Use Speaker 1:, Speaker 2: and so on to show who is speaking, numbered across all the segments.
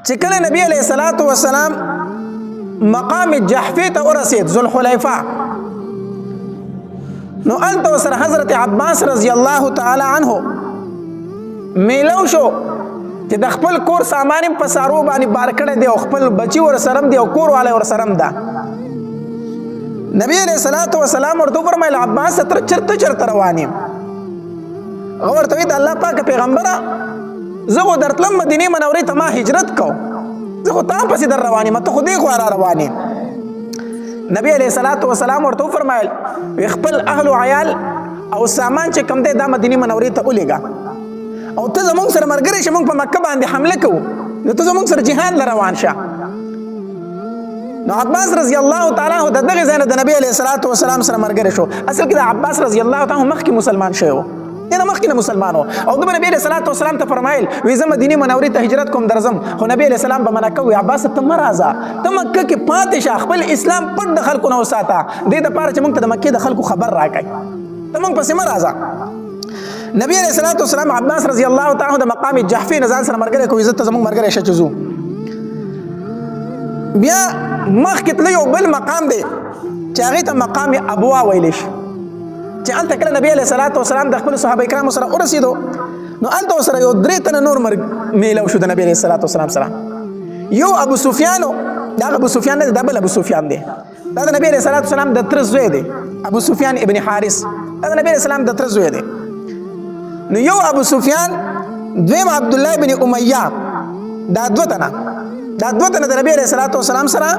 Speaker 1: چې کله نبی علیه الصلاۃ والسلام مقام جحفی ته ورسید ذوالحلیفه نو هلته ورسره حضرت عباس رضی الله تعالی عنه میلو شو چې د خپل کور سامان په سارو باندې بار کړی دی او خپل بچي ورسره دی او کور والی ورسره ده. نبی علیه الصلاۃ والسلام ورته وفرمیل عباس ته چرته روان یم؟ هغه ورته وایي د الله پاک پیغمبره زه خو درتلم مدینې منورې ته ما هجرت کو زه خو تا پسې در روان یم ته خو دې خوا را روان یې. نبی علیه الصلاۃ والسلام ورته وفرمیل خپل اهل و عیال او سامان چې کوم دی دا مدینې منورې ته ولېږه او ته زمونږ سره ملګری شه موږ په مکه باندې حمله کوو نو ته زمونږ سره جهاد له روان شه. نو عباس رضی الله تعالی عنہ د دغه ځای نه د نبی علیه الصلاۃ والسلام سره ملګری شو. اصل کې د عباس رضی الله تعالی عنہ مخکې مسلمان شوی و نه مخکې نه مسلمان و او د نبی علیه الصلاۃ والسلام ته فرمایل وی زه مدینې منورې ته هجرت کوم درځم خو نبی علیه السلام به منع کوي عباس ته مه راځه ته مکه کې پاتې شه خپل اسلام پټ د خلکو نه وساته دې دپاره چې موږ ته د مکې د خلکو خبر راکړي ته موږ پسې مه راځه. نبی علیه الصلاۃ والسلام عباس رضی الله تعالی عنہ د مقام جحفی نه ځان سره ملګری کوي زه ته زموږ ملګری شه چې ځو. بیا مخکې تللی یو بل مقام دی چې هغې ته مقام ابوا ویلی شي چې هلته کله نبی علیه الصلاۃ والسلام د خپلو صحابه کرامو سره ورسېدو نو هلته ورسره یو 3 تنه نور مرګ میلو شو د نبی علیه الصلاۃ والسلام سره. یو ابو سفیان و دا ابو سفیان نه دی دا بل ابو سفیان دی دا د نبی علیه الصلاۃ والسلام د تره زوی دی ابو سفیان ابن حارث دا د نبی علیه السلام د تره زوی دی. نو یو ابو سفیان دویم عبدالله ابن امیه دا دوه تنه د نبی علیه الصلاۃ والسلام سره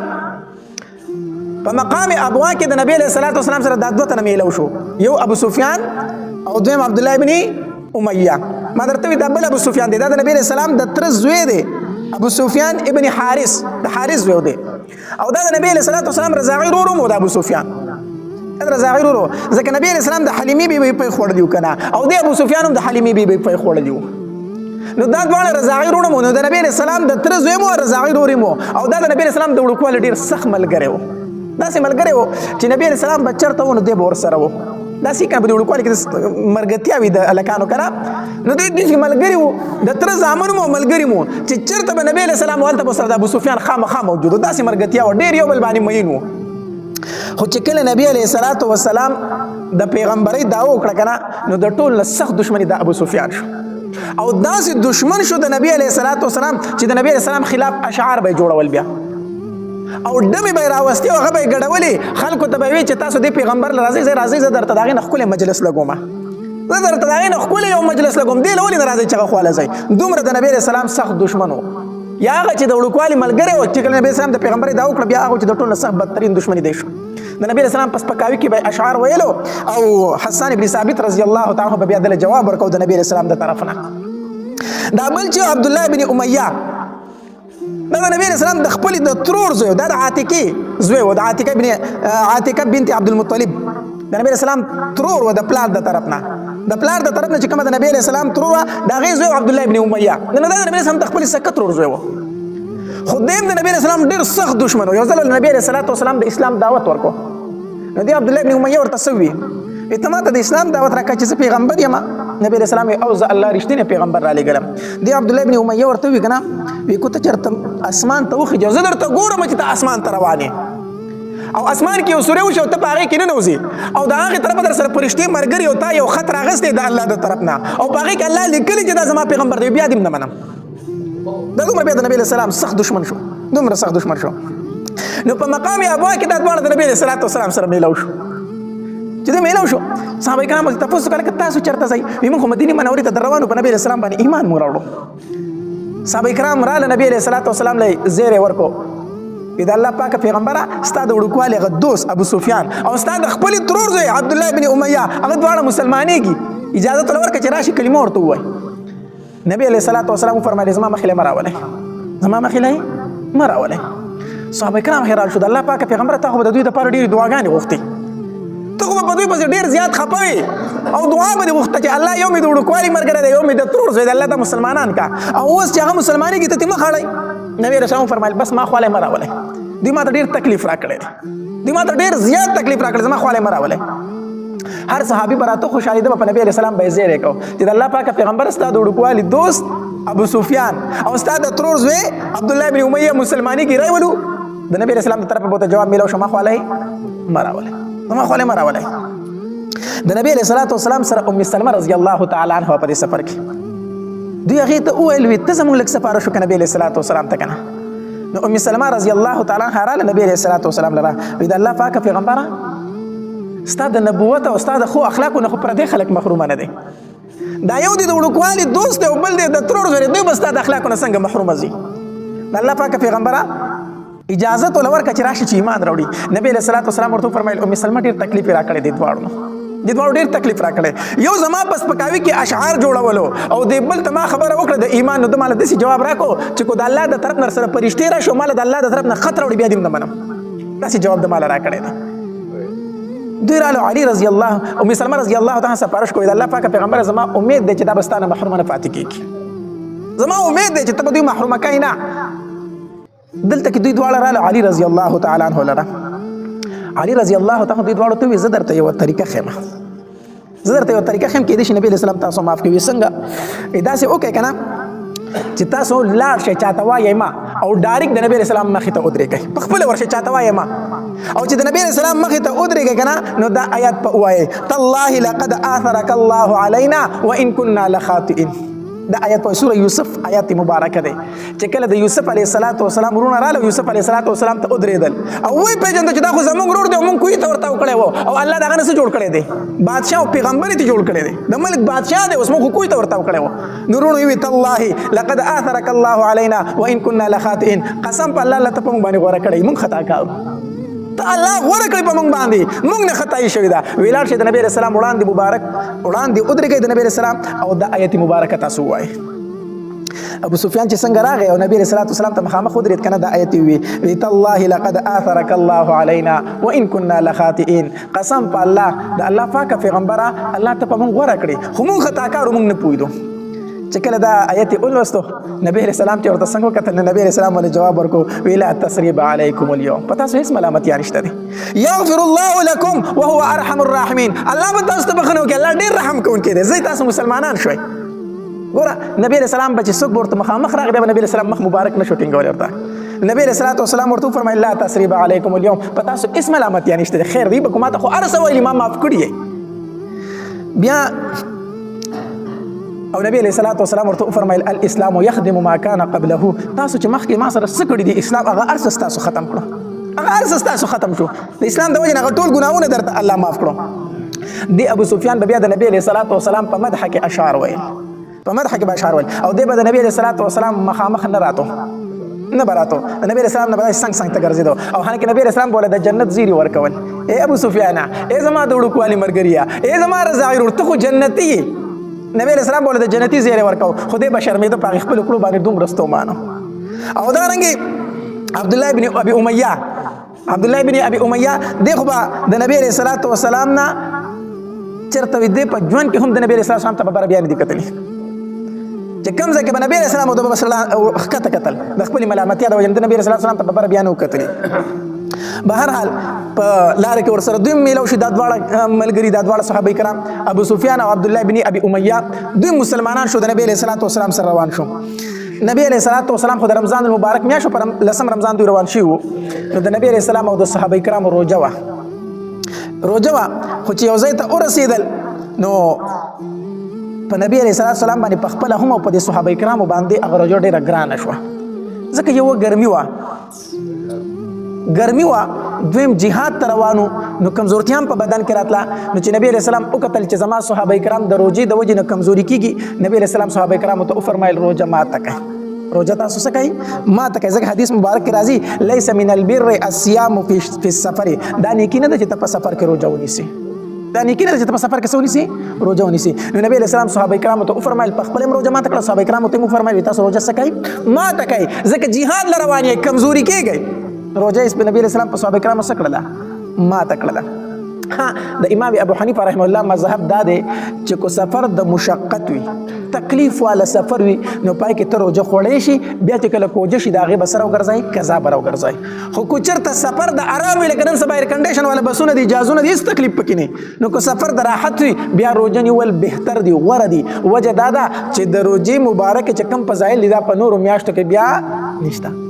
Speaker 1: په مقام ابوا کې د نبی علیه الصلاۃ والسلام سره دا دوه تنه میلو شو یو ابو سفیان او دویم عبدالله ابن امیه. ما درته وی دا بل ابو سفیان دی دا د نبی علیه السلام د تره زوی دی ابو سفیان ابن حارث د حارث زوی دی او دا د نبی علیه الصلاۃ والسلام رضاعي ورور و د ابو سفیان رضاعي ورور ځکه نبی علیه السلام د حلیمې بیبي پی خوړلی و که نه او د ابو سفیان هم د حلیمې بیبي پی خوړلی و نو دا دواړه رضاعي وروڼه مو نو د نبی علیه السلام د تره زوی مو رضاعي ورور مو او دا د نبی علیه السلام د وړوکوالي ډېر سخت ملګری و داسې ملګری و چې نبی علیه السلام به چېرته و نو دی به ورسره و داسې که په د وړوکوالي کې ملګرتیا وي د هلکانو که نه نو دوی داسې ملګري وو د تره زامن مو ملګري مو چې چېرته به نبی علیه السلام هلته به سره د ابو سفیان خامخا موجود و داسې ملګرتیا وه ډېر یو بل باندې مین و. خو چې کله نبی علیه الصلاۃ والسلام د پیغمبرۍ دعوه وکړه که نه نو د ټول نه سخت دشمني د ابو سفیان شو او داسې دشمن شو د نبی علیه الصلاۃ والسلام چې د نبی علیه السلام خلاف اشعار به یې جوړول بیا او ډمې به یې راوستې او هغه به یې ګډولې خلکو ته به یې ویل چې تاسو دې پیغمبر له راځئ زه درته د هغې نه ښکلی مجلس لګوم زه درته د هغې نه ښکلی یو مجلس لګوم دې له ولې نه راځئ چې هغه خواله ځئ. دومره د نبي علیه السلام سخت دشمن و یا هغه چې د وړوکوالي ملګری و چې کله نبي اسلام د پیغمبرۍ دعوه وکړه بیا هغه چې د ټولو نه سخت بدترین دشمني دی شو. د نبی اسلام په سپکاوي کې به اشعار ویلو او حسان ابن ثابت رضی الله تعالی عنہ به بیا دله جواب ورکو د نبی اسلام د طرف نه. دا بل چې عبدالله ابن امیه دا د نبی اسلام د خپلې د ترور زوی دا د عاتکې زوی و د عاتکه بنت عبدالمطلب د نبی اسلام ترور و د پلار د طرف نه چې کومه د نبی اسلام ترور وه د هغې زوی و عبدالله ابن امیه نو دا د نبی اسلام د خپلې سکه ترور زوی و خو دیم د نبی اسلام ډېر سخت دشمن و. یو ځل نبی علیه الصلاۃ والسلام د اسلام دعوت ورکو نو دی عبدالله ابن امیه ورته څه ووي ته ما ته د اسلام دعوت راکړه چې زه پیغمبر یم نبی علیه السلام او زه الله رښتینی پیغمبر رالیږلم. دی عبدالله ابن امیه ورته ووي که نه وی کو ته چېرته اسمان ته وخېجه زه درته ګورم چې ته اسمان ته روان یې او اسمان کې یو سورې وشي او ته په هغې کې ننوځې او د هغې طرفه در سره فرښتې ملګري او تا یو خط راغستی د الله د طرف نه او په هغې کې الله لیکلي چې دا زما پیغمبر دی بیا دې نه منم. دا دومره بیا د نبی علیه السلام سخت دشمن شو دومره سخت دشمن شو. نو په مقام ابوا کې دا دواړه د نبی علیه الصلاۃ والسلام سره میلو شو. چې دا میلو شو صحابه کرامو ته تپوس وکړه که تاسو چېرته ځئ وایي موږ خو مدینې منورې ته در روان په نبي علیه السلام باندې ایمان مو راوړو. صحابه کرام راله نبی علیه الصلاۃ والسلام له زیری ورکو وی د الله پاکه پیغمبره ستا د وړوکوالي هغه دوست ابو سفیان او ستا د خپلې ترور زوی عبدالله بن امیه هغه دواړه مسلمانېږي اجازه ته ورکړه چې راشي کلمه ورته ووایي. نبی علیه الصلاۃ والسلام وفرمایل زما مخې له مه راولئ مه راولئ. صحابه کرام حیران شو د الله پاکه پیغمبره تا خو به د دوی دپاره ډېرې دعاګانې غوښتې ته خو به په دوی پسې ډېر زیات خفه وې او دعا به دې غوښته چې الله یو مې د وړوکوالي ملګری دی یو مې د ترور زوی دی الله دا مسلمانان کا او اوس چې هغه مسلمانېږي ته مه خاړئ. نبي علیه السلام فرمایل بس ما خوالی مه راولئ دوی ما ته ډېر تکلیف راکړی دی دوی ما ته ډېر زیات تکلیف راکړی زما خوالی مه راولئ. هر صحابي براته خوشالي ده په نبی علیہ السلام به زیری کو چې الله پاک پیغمبر استاد وړوکوالي دوست ابو سفیان او استاد ترور زوی عبد الله بن امیہ مسلمانی کی رای ولو د نبی علیہ السلام طرف به جواب ملو شما خو علی مراوله د نبی علیہ الصلوۃ والسلام سره ام سلمہ رضی الله تعالی عنها په سفر کې دوی هغه ته ویل وی ته زموږ لک سفر شو نبی علیہ الصلوۃ والسلام ته کنه نو ام سلمہ رضی الله تعالی عنها را نبی علیہ الصلوۃ والسلام لره وی د الله پاک پیغمبره استاد نبوت او استاد خو اخلاق نه پر دې خلک محروم نه دي دا یو دي د وړوکوالي دوست او بل دي د ترور زری دوی بس استاد اخلاق نه څنګه محروم دي الله پاک پیغمبره اجازه ولور کچ راشي چې ایمان راوړي نبی علیہ الصلوۃ والسلام ورته فرمایل ام سلمہ ډیر تکلیف را کړې دي دواړو ډیر تکلیف را کړې یو زما پس پکاوي کې اشعار جوړولو او د بل ته ما خبره وکړه د ایمان نو د مال دسی جواب راکو چې کو د الله د طرف نه سره پرشتي را شو مال د الله د طرف نه خطر وړي بیا دې نه منم داسې جواب د مال را کړې ده دوی رالو علی رضی الله ام سلمہ رضی الله تعالی سپارښت کوي د الله پاک پیغمبر زما امید ده چې دا بستانه محروم نه پاتې کیږي زما امید ده چې ته به دوی محرومه کینا دلته کې دوی دواړه رالو علی رضی الله تعالی عنہ لره علی رضی الله تعالی دوی دواړو ته زه درته یو طریقه خیمه کې د نبی اسلام تاسو معاف کوي څنګه داسې وکړئ کنه چې تاسو لاړ شئ چاته وایئ ما او ډایرکټ د نبی اسلام مخې ته ودرېږئ په خپله ورشئ چاته وایئ ما او چې د نبی اسلام مخې ته ودرېږئ کنه نو دا آیات په ووایئ تالله لقد آثرك الله علينا وان كنا لخاطئين دا آیت په سوره یوسف آیات مبارکه ده چې کله د یوسف علیه السلام ورونه رااله یوسف علیه السلام ته ودرېدل او وی پیژند چې دا خو زمونږ ورور دی مونږ کوی ته ورته وکړی وو او الله دغه نه څه جوړ کړی دی بادشاه او پیغمبر یې جوړ کړی دی د ملک بادشاه دی اوس مونږ کوی ته ورته وکړی وو نو ورونه وی تالله لقد آثرك الله علينا وان كنا لخاطئين قسم په الله ته په مونږ باندې غوړه کړی مونږ خطا کاو ته الله غوړه کړی په مونږ باندې مونږ نه خطای شوی دا ویلار شه د نبی رسول الله وړاندې مبارک وړاندې ودرېږي د نبی رسول الله او د آیت مبارکه تاسو وایي ابو سفیان چې څنګه راغی او نبی رسول الله ته مخامخ ودرېد کنه د آیت وی تالله لقد آثرك الله علينا وان كنا لخاطئين قسم په الله د الله پاک پیغمبره الله ته په مونږ غوړه کړی خو مونږ خطا کارو مونږ نه پوهیدو چې کله دا آیت ولوستو نبی رسول الله ته ورته څنګه وکتل نبی رسول الله جواب ورکو ویلا تسریب علیکم اليوم پتا څه هیڅ ملامت یا نشته دی یغفر الله لكم وهو ارحم الراحمین الله به تاسو ته بخنو کې الله ډیر رحم کوونکی دی زه تاسو مسلمانان شوي ګوره نبی رسول الله بچ څوک ورته مخامخ راغی به نبی رسول الله مخ مبارک نه شوټینګ ورته نبی رسول الله والسلام ورته فرمایله لا تسریب علیکم اليوم پتا څه هیڅ ملامت یا نشته خیر دی به کومه ته خو ارسه ویلی ما معاف کړی بیا او نبی علیہ الصلوۃ والسلام ورته فرمایل الاسلام يخدم ما كان قبله تاسو چې مخکې ما سره څه کړی دي اسلام هغه ارس تاسو ختم کړو هغه ارس تاسو ختم شو د اسلام د وجه نه ټول ګناهونه درته الله معاف کړو دی ابو سفیان بیا د نبی علیہ الصلوۃ والسلام په مدح کې اشعار ویل او دی به د نبی علیہ الصلوۃ والسلام مخامخ نه براتو نبی رسول الله نه څنګه ته ګرځیدو او هغه نبی رسول الله بوله د جنت زیری ورکول اے ابو سفیان اے زما د وړوکوالي مرګریا اے زما رضا ورته خو جنتی نبی رسول الله بوله د جنتی زیری ورکاو خدای به شرمېدو په خپل کړو باندې دوم رستو مانو او دا رنګي عبد الله ابن ابي اميه دغه د نبی رسول الله والسلام نه چرته دې په ژوند کې هم د نبی رسول الله ته په بیان دي کتلی چې کوم ځکه به نبی رسول الله د رسول الله خطه قتل د خپل ملامتیا د وجه د نبی رسول الله ته په بیان وکتلی بهر حال په لار کې ورسره دوی میلو شي د دواړه ملګری د دواړه صحابه کرام ابو سفیان او عبد الله ابن ابي اميه دوی مسلمانان شو د نبی رسول الله سره روان شو نبی علیہ الصلوۃ والسلام خو د رمضان المبارک میاشو پر لسم رمضان دوی روان شي وو نو د نبی علیہ السلام او د صحابه کرام روزه وا خو چې یو ځای ته ورسېدل نو په نبی علیہ الصلوۃ والسلام باندې په خپل هم او په صحابه کرامو باندې هغه روزه ډیره ګرانه شو ځکه یو ګرمي وا دویم جهاد ته روانو نو کمزورتیان په بدن کې راتله نو چې نبی علیہ السلام او قتل چې زما صحابه کرام د روزي د وجې نه کمزوري کیږي نبی علیہ السلام صحابه کرامو ته فرمایل روزه ما تکه روزه تاسو څه کوي ما تکه ځکه حدیث مبارک کې راځي ليس من البر الصيام في السفر دا نیکی نه ده چې په سفر کې روزه ونیسي نو نبی علیہ السلام صحابه کرامو ته فرمایل په خپل روزه ما تکړه صحابه کرامو ته فرمایل تاسو روزه څه کوي ما تکه ځکه jihad لروانه کمزوري کیږي روزه اس په نبی علیہ السلام په صحابه کرامو سره کړله ما تکړه د امام ابو حنیفه رحمه الله مذهب دا دی چې کو سفر د مشقت وي تکلیف والا سفر وي نو پای کې ته روژه خوړی شي بیا چې کله کوجه شي د هغې به سره وګرځئ قضا به راوګرځئ خو کو چېرته سفر د آرام وي لکه نن سبا ایر کنډیشن والا بسونه دي جازونه دي هېڅ تکلیف پکې نه نو که سفر د راحت وي بیا روژه نیول بهتر دي غوره دي وجه دا ده چې د روژې مبارکې چې کم فضایل دي دا په نورو میاشتو کې بیا نشته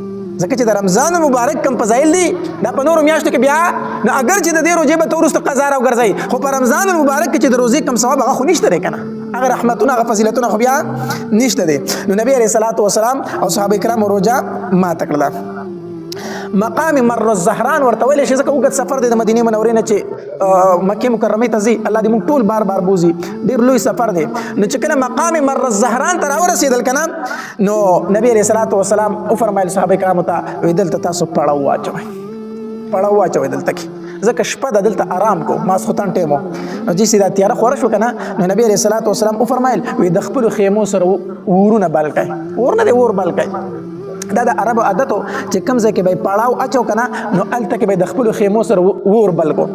Speaker 1: ځکه چې د رمضان مبارک کم فضایل دي دا په نورو میاشتو کې بیا نو اگر چې د دې روژې به ته وروسته قضا راوګرځئ خو په رمضان مبارک کې چې د روژې کم ثواب هغه خو نشته دی که نه هغه رحمتونه هغه فضیلتونه خو بیا نشته دی نو نبی علیه الصلاة والسلام او صحابه کرامو روژه ماته کړله مقام مر الزهران ورته ویلی شي ځکه اوږد سفر دی د مدینې منورې نه چې مکې مکرمې ته ځي الله دې موږ ټول بار بار بوځي ډېر لوی سفر دی نو چې کله مقام مر الزهران ته راورسېدل که نه نو نبی علیه الصلاة والسلام وفرمایل صحابه کرامو ته وایي دلته تاسو پړه واچوئ پړه واچوئ دلته کې ځکه شپه ده دلته آرام کو ماسخوتن ټیم و نو چې سیدا تیاره خوره شو که نه نو نبی علیه الصلاة والسلام وفرمایل وایي د خپلو خیمو سره اورونه بل کړئ اور نه دی اور بل کړئ دا د عربو عادتو چې کوم ځای کې به یې پړاو اچو که نه نو هلته کې به یې د خپلو خیمو سره اور بل کو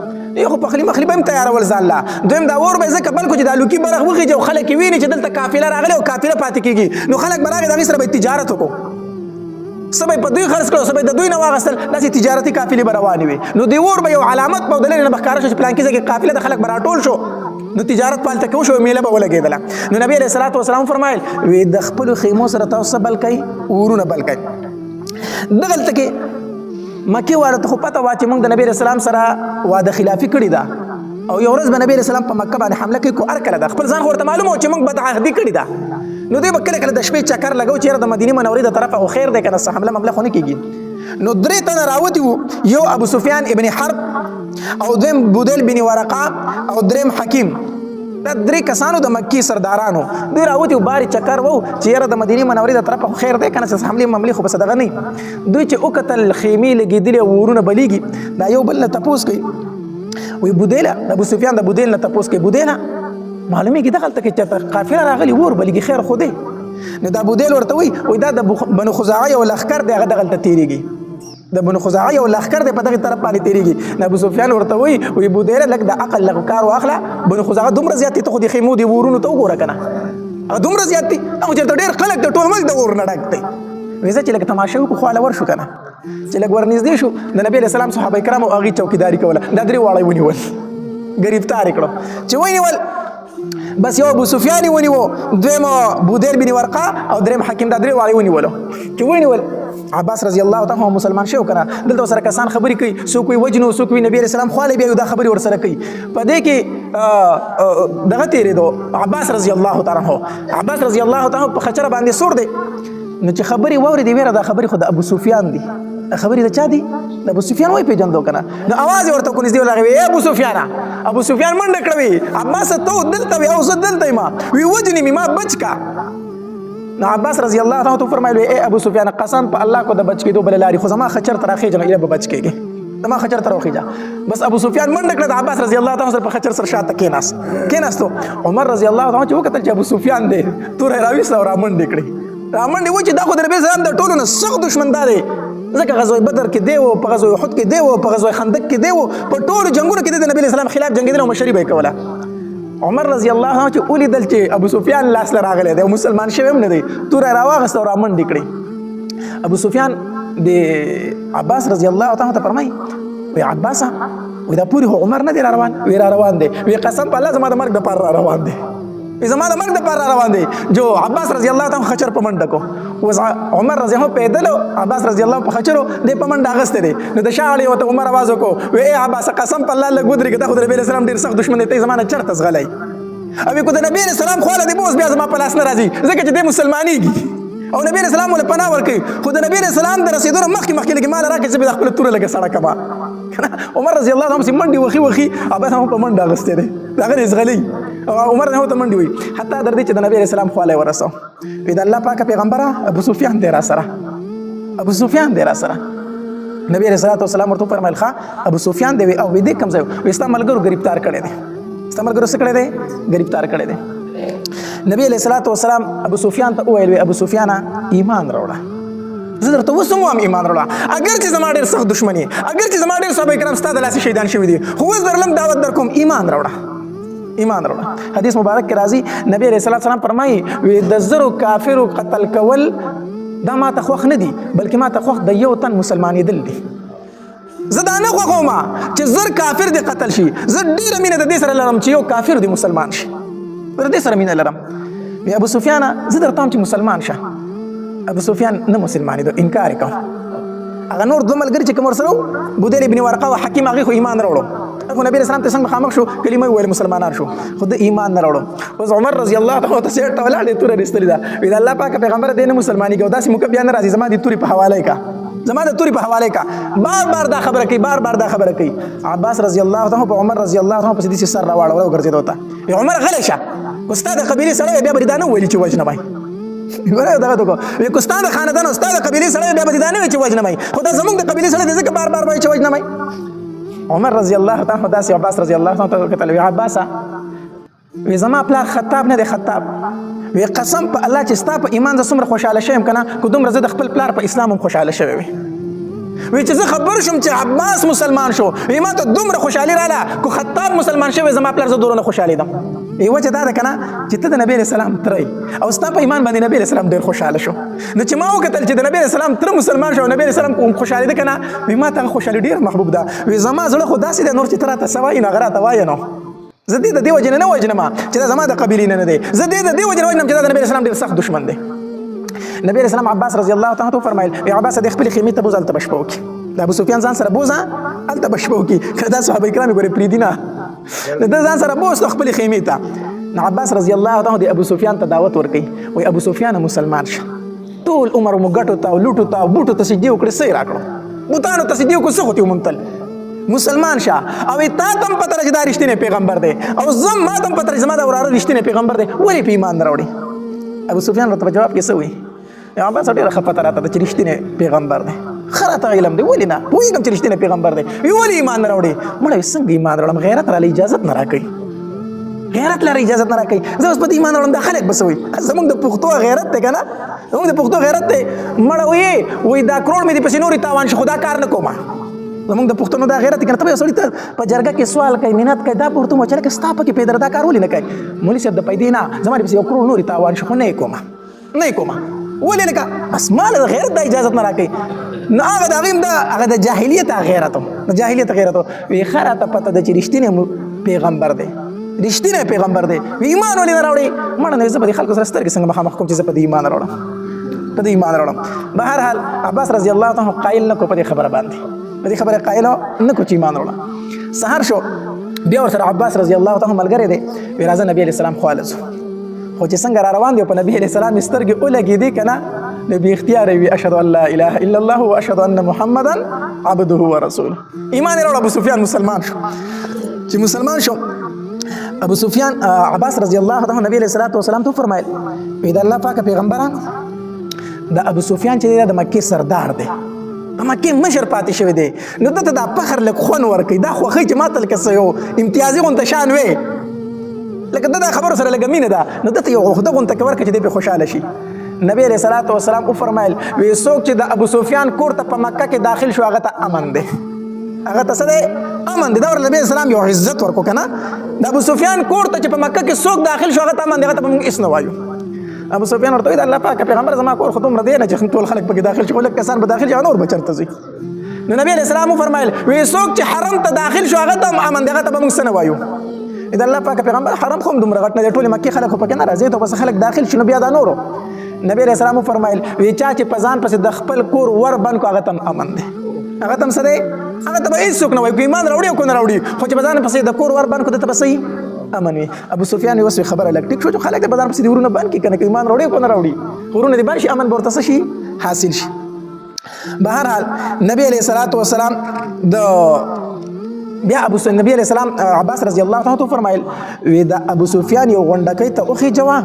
Speaker 1: یو خو پخلي مخلي به هم تیارول ځان لا دویم دا اور به یې ځکه بل کو چې دا لوکي برخ وخېږي او خلک یې ویني چې دلته قافله راغلې او قافله پاتې کېږي نو خلک به راغې د هغې سره به یې تجارت وکړو څه به یې په دوی خرڅ کړو څه به یې د دوی نه واخیستل داسې تجارتي قافلې به روانې وي نو د اور به یو علامت په د لرې نه به ښکاره شو چې پلانکي ځای کې قافله د خلک به راټول شو نو تجارت پالته کې وشو میله به ولګېدله نو نبي علیه الصلاة والسلام فرمایل وی د خپلو خیمو سره تاسو بل کوئ اورونه بل کوئ دغلته کې مکې والا ته خو پته وه چې موږ د نبي علیه السلام سره واده خلافي کړې ده او یو ورځ به نبي علیه السلام په مکه باندې حمله کوي کو هر کله ده خپل ځان خو ورته معلومه و چې موږ بدعهدي کړې ده نو دوی به کله کله د شپې چکر لګو چې یاره د مدینې منورې د طرفه خو خیر دی که نه څه حمله ممله خو نه کېږي نو درې تنه راوتي وو یو ابو سفیان ابن حرب او دویم بودیل بن ورقه او دریم حکیم دا درې کسانو د مکې سردارانو دوی راوتي وو بارې چکر وو چې یاره د مدینې منورې د طرفه خو خیر دی که نه څه حملې مملې خو بس دغه نه دوی چې وکتل خیمې لګېدلې او ورونه بلیږي دا یو بل نه تپوس کوي وایي بودیله د ابو سفیان د بودیل نه تپوس کوي بودیله معلومیږي دغلته کې چېرته قافله راغلي اور بلیږي خیر خو دی نو دا بودیل ورته وایي دا د بنو خزاعه یو لښکر دی هغه دغلته تېرېږي د بنو خزاعه یو لښکر دی په دغې طرف باندې تېرېږي نو ابو سفیان ورته وایي بودیله لږ د عقل لږ کار واخله بنو خزاعه دومره زیات دي ته خو د خیمو د ورونو ته وګوره که نه هغه دومره زیات دي هغه چېرته ډېر خلک د ټول ملک د اور نه ډک دی وایي زه چې لږ تماشه وکړو خواله ورشو که نه چې لږ ورنږدې شو د نبي علیه السلام صحابه کرامو هغې چوکیداري کوله دا درې واړه ونیول ګرفتار یې کړو چې ونیول بس یو ابو سفیان یې ونیو دویم بودیل بن ورقه او دریم حکیم دا درې واړه یې ونیولو چې ونیول عباس رضی الله تعالی عنہ مسلمان شو کنه دلته سره کسان خبرې کوي څوک وي وجنو څوک وي نبی رسول الله خو بیا دا خبرې ور سره کوي په دې کې دغه تیرېدو عباس رضی الله تعالی عنہ عباس رضی الله تعالی په خچره باندې سور دی نو چې خبرې واورېدې ویره دا خبرې خو د ابو سفیان دي خبرې د چا دي د ابو سفیان وایي پېژندو که نه نو اواز یې ورته کو نږدې ولغوي ای ابو سفیانه ابو سفیان منډه کړه وي عباس ته دلته وي او زه دلته یم وي وجنې مې ما بچ کا نو عباس رضی الله تعالی عنہ فرمایل ای ابو سفیان قسم په الله کو د بچ کېدو بله لارې خو زما خچر ته راخېږه نو ایله به بچ کېږي زما خچر ته راخېږه بس ابو سفیان منډه کړه د عباس رضی الله تعالی سره په خچر سره شاته کېناستو عمر رضی الله تعالی چې وکتل چې ابو سفیان دی توره یې راویسته او رامنډې کړې رامنډې و چې دا خو د نبي سلام د ټولو نه سخت دشمن دا دی ځکه غزوه بدر کې دی و په غزوه احد کې دی و په غزوه خندق کې دی و په ټولو جنګونو کې د نبي اسلام خلاف جنګېدل او مشري به یې کوله عمر رضی الله عنه چې ولیدل چې ابو سفیان لاس له راغلی دی او مسلمان شوی هم نه دی توره یې راواخېسته او رامنډې کړې ابو سفیان د عباس رضی الله تعالی ته فرمایي وی عباسه وی دا پورې خو عمر نه دی را روان وی را روان دی وی قسم په الله زما د مرګ دپاره را روان دی زما د مرګ دپاره را روان دی جو عباس رضی الله تعالی خچر په منډه کو اوس عمر رضی الله پیدل او عباس رضی الله په خچرو دی په منډه اغستی دی نو د شا اړې ورته عمر اواز وکړو وی ای عباس قسم په الله لږ ودرېږه دا خو د نبي علیه السلام ډېر سخت دښمن دی ته یې زما نه چېرته ځغلی او که د نبي علیه السلام خواله دی به اوس بیا زما په لاس نه راځي ځکه چې دی مسلمانېږي او نبی علیه السلام ولې پناه ورکوي خو د نبي علیه السلام د رسېدو نه مخکې لږ مال راکړي چې به د خپله توره لږه سړه کړه عمر رضی الله عنه پسې منډې وخي وخي عباس هم په منډه اغوستی دی د هغه نه ځغلی عمر نه ورته منډې وایي حتی تر دې چې د نبي علیه السلام خواله یې ورسو وایي د الله پاکه پیغمبره ابو سفیان دی را سره ابو سفیان دی را سره نبی علیه الصلاة والسلام ورته وفرمیل ښه ابو سفیان دی او وایي دې کوم ځای وایي ستا ملګرو ګرفتار کړی دی ستا ملګرو څه کړی دی ګرفتار کړی دی نبی علیہ الصلوۃ والسلام ابو سفیان ته وویل ابو سفیانه ایمان راوړه زه درته اوس هم وایم ایمان راوړه، اگر چې زما ډېر سخت دښمن یې، اگر چې زما ډېر صحابه کرام ستا د لاسې شهیدان شوي دي، خو اوس درلم دعوت در کوم ایمان راوړه، ایمان راوړه. حدیث مبارک کې راځي نبی علیه الصلاة والسلام فرمایي وی د زرو کافرو قتل کول دا ما ته خوښ نه دي، بلکې ما ته خوښ د یو تن مسلمانېدل دي. زه دا نه خوښوم چې زر کافر دې قتل شي، زه ډېره مینه د دې سره لرم چې یو کافر دې مسلمان شي، د دې سره مینه لرم. وی ابو سفیان زه درته وایم چې مسلمان شه. ابو سفیان نه مسلمانېدو، انکار یې کوم. هغه نور دوه ملګري چې کوم ورسره وو، بدیل ابن ورقه او حکیم، هغې خو ایمان راوړو، خو نبی اسلام ته څنګه مخامخ شو کلمه ویل مسلمانان شو، خو د ایمان نه راوړو. اوس عمر رضی الله عنه ته سیټ ولاړ دی توره رستلی دا وی د الله پاک پیغمبر دې نه مسلمانۍ کو، داسې موږ بیا نه راځي، زما د توري په حواله کا، زما د توري په حواله کا، بار بار دا خبره کوي، بار بار دا خبره کوي. عباس رضی الله عنه په عمر رضی الله عنه په دې سر راوړل او ګرځیدو ته عمر غلی شه، استاد قبیله سره بیا بریدانه ویل چې وجنه وای ګوره دغه دغه وی کوستان د خاندان استاد قبیله سره بیا بریدانه وی چې وجنه وای، خو دا زمونږ د قبیله سره د ځکه بار بار وای چې وجنه وای. عمر رضی الله تعالی عنہ داسې عباس رضی الله تعالی عنہ کتل وی عباسه وی زما پلار خطاب نه دی خطاب، وی قسم په الله چې ستا په ایمان زه څومره خوشحاله شوم کنه، که دومره زه د خپل پلار په اسلام هم خوشحاله شوی وی. وی چې زه خبر شوم چې عباس مسلمان شو، وی ما ته دومره خوشحالي رااله، که خطاب مسلمان شوی زما پلار زه دورونه خوشحالېدم. وی وجه دا ده کنه چې ته د نبی علیه السلام تره او ستا په ایمان باندې نبی علیه السلام ډېر خوشحاله شو. نو چې ما وکتل چې د نبی علیه السلام تره مسلمان شو او نبی علیه السلام هم خوشحالېده کنه، وی ما ته خوشحالي ډېر محبوب ده. وی زما زړه خو داسې دی نور چې ته راته څه وایي نو هغه راته وایه نو، زه دې د دې وجې نه وژنم چې دا زما د قبیلې نه دی، زه دې د دې وجې نه وژنم چې دا د نبی علیه السلام ډېر سخت دښمن دی. نبی علیه السلام عباس رضی الله تعالی عنه فرمایل وی عباس دې خپلې خیمې ته بوځه هلته به شپه وکړي، د ابو سفیان ځان سره بوځه هلته به شپه وکړي، که دا صحابه کرام یې ګورې پرېږدي نه، د ده ځان سره بوځ خپلې خیمې ته. نو عباس رضی الله تعالی د ابو سفیان ته دعوت ورکوي، وایي ابو سفیان مسلمان شه، ټول عمر مو ګټو ته او لوټو ته او بوټو ته سجدې وکړې، څه یې راکړو، بوتانو ته سجدې وکړو، څه خو تې ومنتل، مسلمان شه. او تا ته هم پته ده چې دا رښتینی پیغمبر دی او زه ما ته هم پته ده چې زما دا وراره رښتینی پیغمبر دی، ولې په ایمان نه راوړې؟ ابو سفیان راته په جواب کې څه وایي؟ عباس ډېره ښه پته راته ده چې رښتینی پیغمبر دی، ښه راته علم دی، ولې نه پوهېږم چې رښتینی پیغمبر دی، ولې ایمان نه راوړې؟ مړی څنګه ایمان راوړم؟ غیرت راله اجازت نه راکوي، غیرت لره اجازت نه راکوي. زه اوس په دې ایمان راوړم دا خلک به څه وایي؟ زمونږ د پښتو غیرت دی که نه، زمونږ د پښتو غیرت دی. مړه وایي دا کروړ مې دې پسې نورې تاوان شي خو دا کار نه کومه، زمونږ د پښتنو دا غیرت دی که نه. ته به یو سړي ته په جرګه کې سوال کوي، منت کوي، دا پورته مو چې لکه ستا پکې پیدا دا کار ولې نه کوي؟ مولوي صاحب د پیدې نه زما دې پسې یو کروړ نورې تاوان شي خو نه یې کومه، نه یې کومه، ولې نه کوه؟ بس ما له غیرت دا اجازت نه راکوي. نو هغه د هغې هم هغه د جاهلیت غیرت و، د جاهلیت غیرت و. وایي ښه راته پته ده چې رښتینی پیغمبر دی، رښتینی پیغمبر دی. ایمان ولې نه راوړې؟ مړه نو زه به د خلکو سره سترګې څنګه مخامخ کوم چې زه په دې ایمان راوړم، په دې ایمان راوړم. بهرحال عباس رضی الله عنه قایل نه کو په دې خبره باندې، په دې خبره قایل نه کو چې ایمان راوړه. سهار شو بیا ورسره عباس رضی الله عنه ملګری دی، وی راځه نبی علیه السلام خواله ځو. خو چې څنګه را روان دی په نبی علیه السلام یې سترګې ولګېدې که نه، نبی اختیار وي اشهد ان لا اله الا الله و اشهد ان محمدا عبده و رسوله. ایمان یې راوړ. ابو سفیان مسلمان شو. چې مسلمان شو ابو سفیان عباس رضی الله عنه نبی علیه السلام ته فرمایل وی د الله پاک پیغمبران د ابو سفیان چې دی د مکې سردار دی، د مکې مشر پاتې شوی دی، نو دته دا فخر لږ خوند ورکوي، دا خوښوي چې ما ته لکه څه یو امتیازي غونته شان وی، لکه د دا خبرو سره لږه مینه ده، نو دته یو عهده غونته کې ورکړه چې دی پرې خوشحاله شي. نبی علیه الصلاة والسلام وفرمایل وی څوک چې د ابو سفیان کور ته په مکه کې داخل شو هغه ته امن دی، هغه ته څه دی؟ امن دی. دا ورته نبی علیه السلام یو عزت ورکړو که نه، د ابو سفیان کور ته چې په مکه کې څوک داخل شو هغه ته امن دی، هغه ته به موږ هېڅ نه وایو. ابو سفیان ورته وایي د الله پاکه پیغمبر زما کور خو دومره دی نه چې ټول خلک پکې داخل شي، خو لږ کسان به داخل شي، نور به چېرته ځي. نو نبی علیه السلام وفرمایل وی څوک چې حرم ته داخل شو هغه ته هم امن دی، هغه ته به موږ څه نه وایو. د الله پاکه پیغمبر حرم خو هم دومره غټ نه دی، ټولې مکې خلک خو پکې نه راځي، ته بس خلک داخل شي نو بیا دا نورو. نبی علیه السلام وفرمایل وی چا چې په ځان پسې د خپل کور ور بند کړو هغه ته هم امن دی، هغه ته هم څه دی؟ هغه ته به هېڅوک نه وایي، که ایمان راوړي او که نه راوړي، خو چې په ځان پسې د کور ور بند کړو دته به څه امن وي. ابو سفیان اوس خبره لږ ټیک شو چې خلک د بازار پسې د ورونه بند کړي که نه، که ایمان راوړي او که نه راوړي، ورونه دې بند شي، امن به ورته څه شي؟ حاصل شي. بهرحال نبی علیه الصلاة والسلام بیا نبی علیه السلام عباس رضی الله عنه فرمایل وی د ابو سفیان یو غونډکۍ ته وخېجوه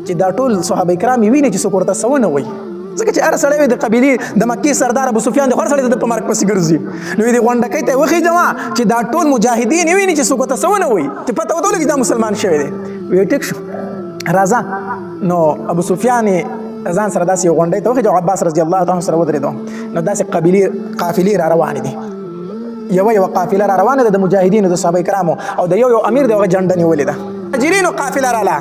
Speaker 1: چې دا ټول صحابه کرام یې ویني چې څوک ورته څه ونه وایي، ځکه چې هر سړی د قبیلې د مکې سردار ابو سفیان دی، خو هر سړی د په مرګ پسې ګرځي. نو یې د غونډکۍ ته یې وخېجوه چې دا ټول مجاهدین یې ویني چې څوک ورته څه ونه وایي، چې پته ورته ولګي دا مسلمان شوی دی. وی ټیک شو راځه. نو ابو سفیان ځان سره داسې یو غونډۍ ته وخېږي او عباس رضی الله تعالی سره ودرېدو نو داسې قافلې را روانې دي یوه قافله را روانه ده د مجاهدینو د صحابه کرامو او د یو امیر د هغه جنډه نیولې ده مهاجرینو قافله راله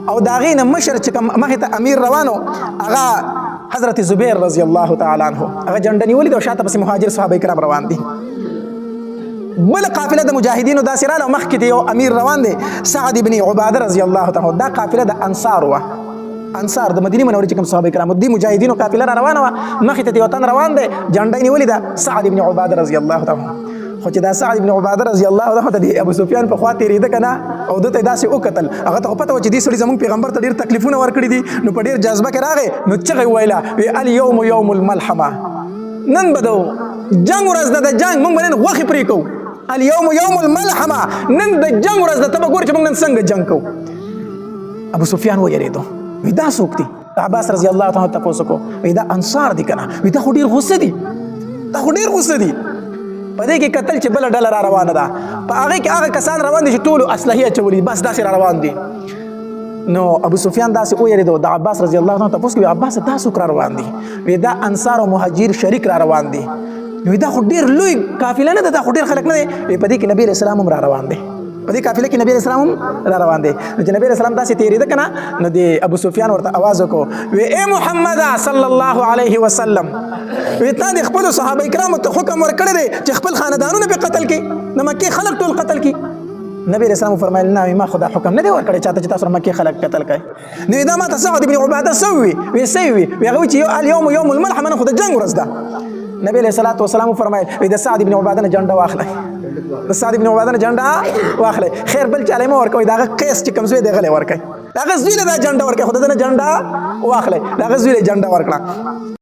Speaker 1: او د هغې نه مشر چې کوم مخې ته امیر روانو هغه حضرت زبیر رضی الله تعالی عنه هغه جنډه نیولې ده او شاته پسې مهاجر صحابه کرام روان دي بل قافله د مجاهدینو داسې راله او مخکې ته یو امیر روان دی سعد بن عباده رضی الله تعالی دا قافله د انصار وه انصار د مدینې منورې چې کوم صحابه کرام دي مجاهدینو قافله را روانه وه مخې ته یو تن روان دی جنډه یې نیولې ده سعد بن عباده رضی الله تعالی خو چې دا سعد بن عباده رضی الله عنه د ابو سفیان په خوا تېرېده که نه او ده ته یې داسې وکتل هغه ته خو پته وه چې دې سړي زموږ پیغمبر ته ډېر تکلیفونه ورکړي دي نو په ډېر جذبه کې راغی نو چغې وویله وی الیوم یوم الملحمه نن به د جنګ ورځ ده د جنګ موږ به نن غوښې پرې کوو الیوم یوم الملحمه نن د جنګ ورځ ده ته به ګورې چې موږ نن څنګه جنګ کوو ابو سفیان ویرېدو وی دا څوک دي عباس رضی الله تعالی تپوس وکړو وی دا انصار دي که نه وی دا خو ډېر غصه دي دا خو ډېر غصه دي په دې کې کتل چې بله ډله را روانه ده په هغې کې هغه کسان روان دي چې ټولو اسلحې اچولي دي بس داسې را روان دي نو ابو سفیان داسې ویرېدو د عباس رضی الله عنه تپوس کوي عباس دا څوک را روان دي وی دا انصار او مهاجر شریک را روان دي وی دا خو ډېر لوی قافله نه ده دا خو ډېر خلک نه دی وی په دې کې نبي علیه السلام هم را روان دی په دې قافله کې نبی علیه السلام هم را روان دی نو چې نبی علیه السلام داسې تېرېده که نه نو د ابو سفیان ورته اواز وکړو وی ای محمد صلی الله علیه وسلم وی تا د خپلو صحابه کرامو ته حکم ورکړی دی چې خپل خاندانونه پې قتل کړي د مکې خلک ټول قتل کړي نبی علیه السلام وفرمایل نه ما خو دا حکم نه دی ورکړی چاته چې تاسو مکې خلک قتل کړئ نو دا ماته سعد بن عباده څه ووي وی څه وي وی هغه وایي چې الیوم یوم الملحمه نن خو د جنګ ورځ ده نبی علیه الصلاة والسلام وفرمایل وی د سعد بن عباده نه جنډه واخلئ د سعد بن عباده نه جنډه واخلئ خیر بل چاله مه ورکوئ د هغه قیس چې کوم زوی دی هغه لی ورکئ د هغه زوی له دا جنډه ورکئ خو د ده نه جنډه واخلئ د هغه زوی له جنډه ورکړه